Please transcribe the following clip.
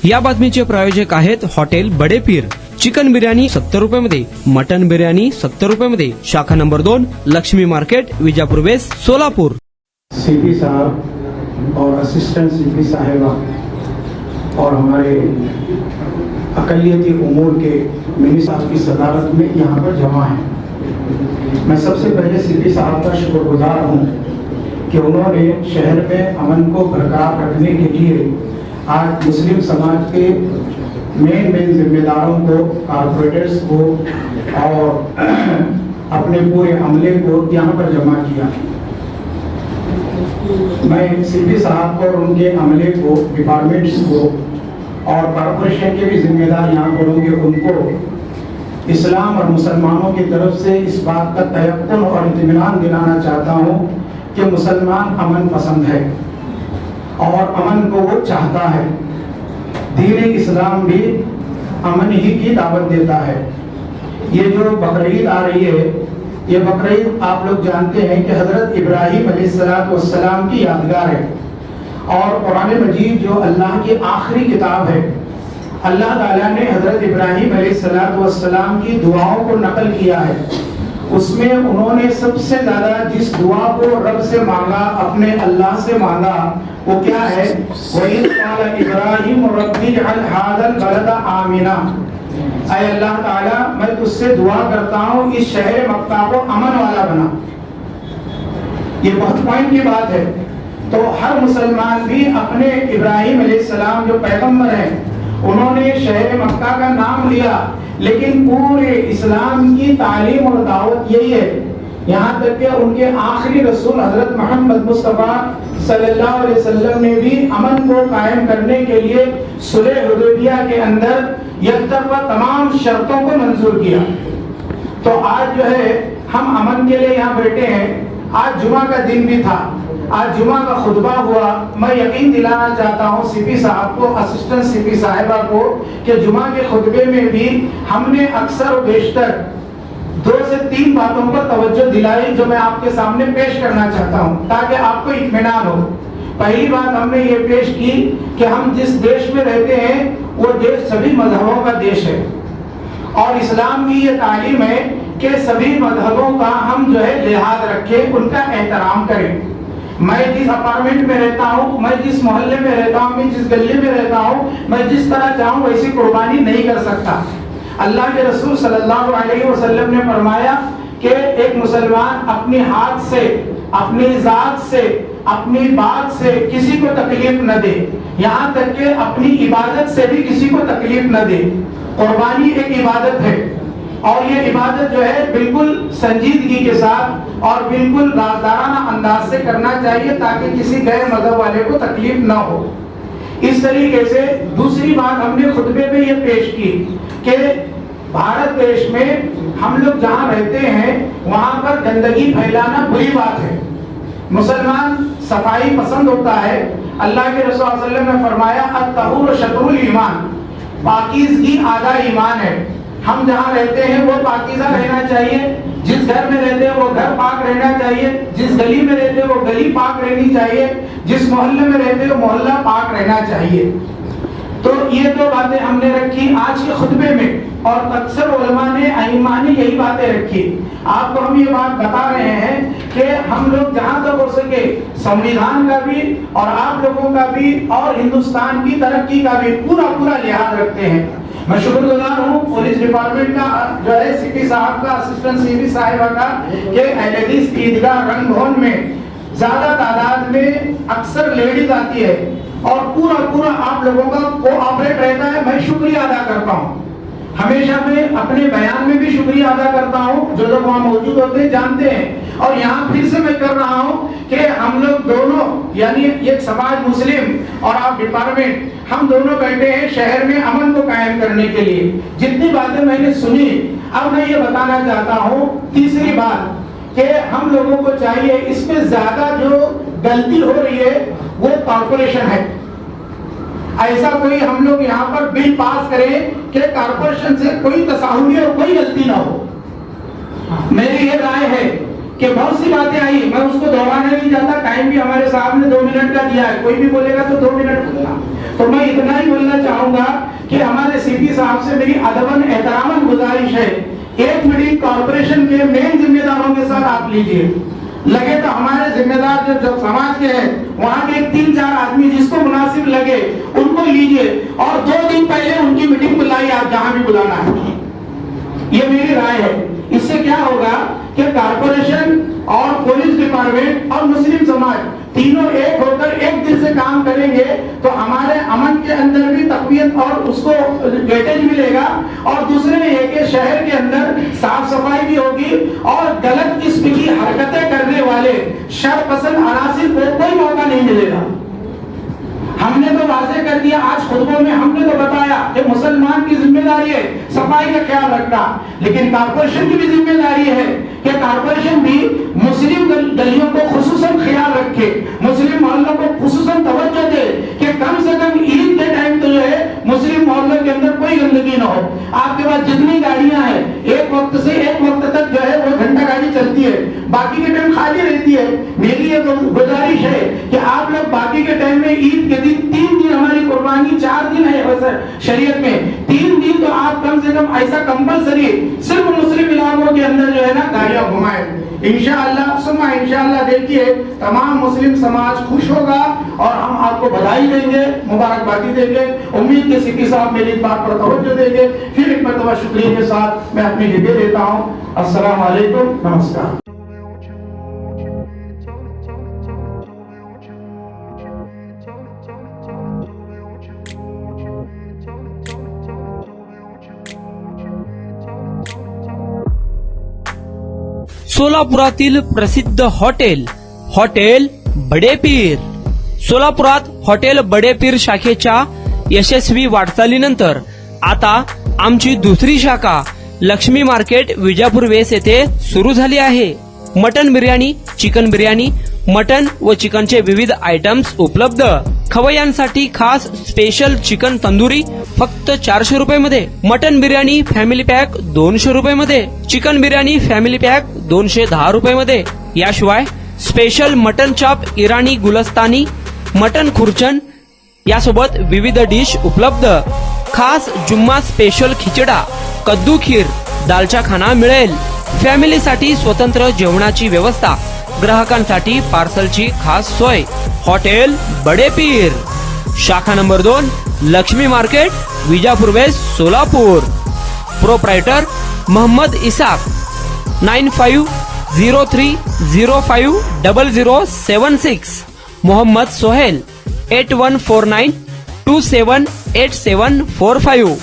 या बातमीचे प्रायोजक आहेत हॉटेल बडे पीर. चिकन बिर्याणी 70 रुपयामध्ये, मटन बिर्याणी 70 रुपयामध्ये. शाखा number 2, Lakshmi market, Vijapur west, Solapur. CP sahab और असिस्टेंट सीपी साहिबा और हमारे अक़लियती उमूर के मिनिस्टर की सदारत में यहाँ पर जमा हैं. मैं सबसे पहले सीपी साहब का शुक्रगुजार हूँ कि उन्होंने शहर में अमन को बरकरार रखने के लिए आज मुस्लिम समाज के मेन जिम्मेदारों को, कारपोरेटर्स को और अपने पूरे अमले को यहाँ पर जमा किया. मैं सीपी साहब को और उनके अमले को, डिपार्टमेंट्स को और कॉरपोरेशन के भी जिम्मेदार यहाँ करूँगे, उनको इस्लाम और मुसलमानों की तरफ से इस बात का तयक्कुन और इत्मीनान दिलाना चाहता हूँ कि मुसलमान अमन पसंद है और अमन को वो चाहता है. दीन इस्लाम भी अमन ही की दावत देता है. ये जो बकरीद आ रही है, ये बकरीद आप लोग जानते हैं कि हज़रत इब्राहीम अलैहिस्सलाम की यादगार है और कुरान मजीद जो अल्लाह की आखिरी किताब है, अल्लाह ताला ने हज़रत इब्राहीम अलैहिस्सलाम की दुआओं को नकल किया है. उसमें उन्होंने सबसे ज़्यादा जिस दुआ को रब से मांगा, अपने अल्लाह से मांगा, वो क्या है? वही क़ाल इब्राहीम रब्बी इजअल हाज़ल बलदा आमिना. ऐ अल्लाह ताला, मैं तुझसे दुआ करता हूँ इस शहर मक्का को अमन वाला बना. ये बहुत पॉइंट की बात है. तो हर मुसलमान भी अपने इब्राहीम अलैहिस्सलाम जो पैगंबर हैं, उन्होंने शहर मक्का का नाम लिया, लेकिन पूरे इस्लाम की तालीम और दावत यही है. यहाँ तक कि उनके आखिरी रसूल हजरत मोहम्मद मुस्तफ़ा सल्लल्लाहु अलैहि वसल्लम ने भी अमन को कायम करने के लिए सुलह हुदैबिया के अंदर एक तरफा तमाम शर्तों को मंजूर किया. तो आज जो है हम अमन के लिए यहाँ बैठे हैं. आज जुमा का दिन भी था, आज जुमा का खुतबा हुआ. मैं यकीन दिलाना चाहता हूँ सीपी साहब को, असिस्टेंट सीपी साहिबा को, कि जुमा के खुतबे में भी हमने अक्सर और बेशतर 2 से 3 बातों पर तवज्जो दिलाई जो मैं आपके सामने पेश करना चाहता हूँ ताकि आपको इत्मीनान हो. पहली बात हमने ये पेश की कि हम जिस देश में रहते हैं वो देश सभी मजहबों का देश है और इस्लाम की ये तालीम है कि सभी मजहबों का हम जो है लिहाज रखें, उनका एहतराम करें. मैं जिस अपार्टमेंट में रहता हूँ, मैं जिस मोहल्ले में रहता हूँ, मैं जिस गली में रहता हूँ, मैं जिस तरह चाहूँ वैसी कुर्बानी नहीं कर सकता. अल्लाह के रसूल सल्लल्लाहु अलैहि वसल्लम ने फरमाया कि एक मुसलमान अपने हाथ से, अपनी जात से, अपनी बात से किसी को तकलीफ न दे, यहाँ तक कि अपनी इबादत से भी किसी को तकलीफ न दे. कुर्बानी एक इबादत है और ये इबादत जो है बिल्कुल संजीदगी के साथ और बिल्कुल राज़दाराना अंदाज से करना चाहिए ताकि किसी गैर मज़हब वाले को तकलीफ न हो. इस तरीके से दूसरी बात हमने खुतबे में ये पेश की कि भारत देश में हम लोग जहाँ रहते हैं वहाँ पर गंदगी फैलाना बुरी बात है. मुसलमान सफाई पसंद होता है. अल्लाह के रसूल सल्लल्लाहु अलैहि वसल्लम ने फरमाया अत-तहूर शत्रुल ईमान, पाकीज़गी आधा ईमान है. हम जहाँ रहते हैं वो पाकीज़ा रहना चाहिए, जिस घर में रहते हैं वो घर पाक रहना चाहिए, जिस गली में रहते हैं वो गली पाक रहनी चाहिए, जिस मोहल्ले में रहते हैं वो मोहल्ला पाक रहना चाहिए. तो ये 2 बातें हमने रखी आज के खुतबे में और अक्सर उलमा ने, अइम्मा ने यही बातें रखी. आपको हम ये बात बता रहे हैं कि हम लोग जहाँ तक हो सके संविधान का भी और आप लोगों का भी और हिंदुस्तान की तरक्की का भी पूरा लिहाज रखते हैं. मैं शुक्रगुजार हूँ पुलिस डिपार्टमेंट का जो है सीपी साहब का, असिस्टेंट सीपी साहिबा का, कि अहले हदीस ईदगाह रंग भवन में ज्यादा तादाद में अक्सर लेडीज आती है और पूरा आप लोगों का कोऑपरेट रहता है. मैं शुक्रिया अदा करता हूँ. हमेशा मैं अपने बयान में भी शुक्रिया अदा करता हूँ. जो लोग वहाँ मौजूद होते हैं जानते हैं और यहाँ फिर से मैं कर रहा हूँ कि हम लोग दोनों यानी एक समाज मुस्लिम और आप डिपार्टमेंट, हम दोनों बैठे हैं शहर में अमन को कायम करने के लिए. जितनी बातें मैंने सुनी, अब मैं ये बताना चाहता हूँ तीसरी बात कि हम लोगों को चाहिए, इसमें ज्यादा जो गलती हो रही है वो कॉर्पोरेशन है. ऐसा कोई हम लोग यहाँ पर बिल पास करें कि कॉर्पोरेशन से कोई तसाहुली और कोई गलती ना हो. मेरी ये राय है कि बहुत सी बातें आई, मैं उसको दोहराने नहीं चाहता, टाइम भी हमारे साहब ने 2 मिनट का दिया है, कोई भी बोलेगा तो 2 मिनट बोलना। तो मैं इतना ही बोलना चाहूंगा कि हमारे सीपी साहब से मेरी अदबन एहतरामन गुजारिश है, एक मीटिंग कॉर्पोरेशन के मेन जिम्मेदारों के साथ आप लीजिए। लगे तो हमारे जिम्मेदार जो समाज के हैं वहां के 3-4 आदमी जिसको मुनासिब लगे उनको लीजिए, और 2 दिन पहले उनकी मीटिंग बुलाई, आप जहां भी बुलाना है। ये मेरी राय है। इससे क्या होगा कि कॉर्पोरेशन और पुलिस डिपार्टमेंट और मुस्लिम समाज तीनों एक होकर एक दिल से काम करेंगे तो हमारे अमन के अंदर भी तकवीयत और उसको वेटेज मिलेगा, और दूसरे ये कि शहर के अंदर साफ सफाई भी होगी और गलत किस्म की हरकतें करने वाले शर पसंद अनासिर को कोई मौका नहीं मिलेगा। हमने तो वाज़ेह कर दिया, आज खुतबों में हमने तो बताया कि मुसलमान की जिम्मेदारी है सफाई का ख्याल रखना, लेकिन कॉर्पोरेशन की भी जिम्मेदारी है कि कॉर्पोरेशन भी मुस्लिम गलियों को खुसूसन ख्याल रखे, मुस्लिम मोहल्लों को खुसूसन तवज्जो दे कि कम से कम ईद के टाइम तो जो है मुस्लिम मोहल्लों के अंदर कोई गंदगी ना हो। आपके पास जितनी गाड़ियां हैं एक वक्त से एक वक्त तक जो है वो घंटा गाड़ी चलती है, बाकी के टाइम खाली रहती है। मेरी ये गुजारिश है कि आप लोग बाकी के टाइम में ईद के दिन 3 दिन हमारी कुर्बानी 4 दिन है वैसे शरीयत में, 3 दिन तो आप कम से कम ऐसा कंपलसरी सिर्फ मुस्लिम इलाकों के अंदर जो है ना गाड़ियां घुमाएं। इंशाअल्लाह सुमा इंशाअल्लाह देखिए तमाम मुस्लिम समाज खुश होगा और हम आपको बधाई देंगे, मुबारकबादी देंगे। उम्मीद के सिक्की साहब मेरी इस बात पर तवज्जो देंगे। फिर एक मरतबा शुक्रिया के साथ मैं अपनी जगह देता हूँ। अस्सलाम वालेकुम, नमस्कार। सोलापुरातील प्रसिद्ध हॉटेल बडे पीर। सोलापुरात हॉटेल बडे पीर शाखेच्या यशस्वी वाटचालीनंतर आता आमची दुसरी शाखा लक्ष्मी मार्केट विजापूर वेस येथे सुरू झाली आहे। Mutton biryani, chicken biryani, mutton व चिकनचे विविध आयटम्स उपलब्ध। खवय्यांसाठी खास स्पेशल चिकन तंदुरी फक्त 400 रुपये मध्ये, मटन बिर्याणी फॅमिली पॅक 200 रुपये मध्ये, चिकन बिर्याणी फॅमिली पॅक 210 रुपये मध्ये। याशिवाय स्पेशल मटन चॉप, इराणी गुलस्तानी, मटन खुर्चन यासोबत विविध डिश उपलब्ध। खास जुम्मा स्पेशल खिचडा, कद्दू खीर, दालचा खाना मिळेल। फॅमिलीसाठी स्वतंत्र जेवणाची व्यवस्था, ग्राहकांसाठी पार्सलची खास सोय। हॉटेल बडे पीर, शाखा number 2, Lakshmi market, Vijapur west, Solapur. Proprietor Mohammad Isaq, 9503050076। Mohammad Sohel, 8149278745।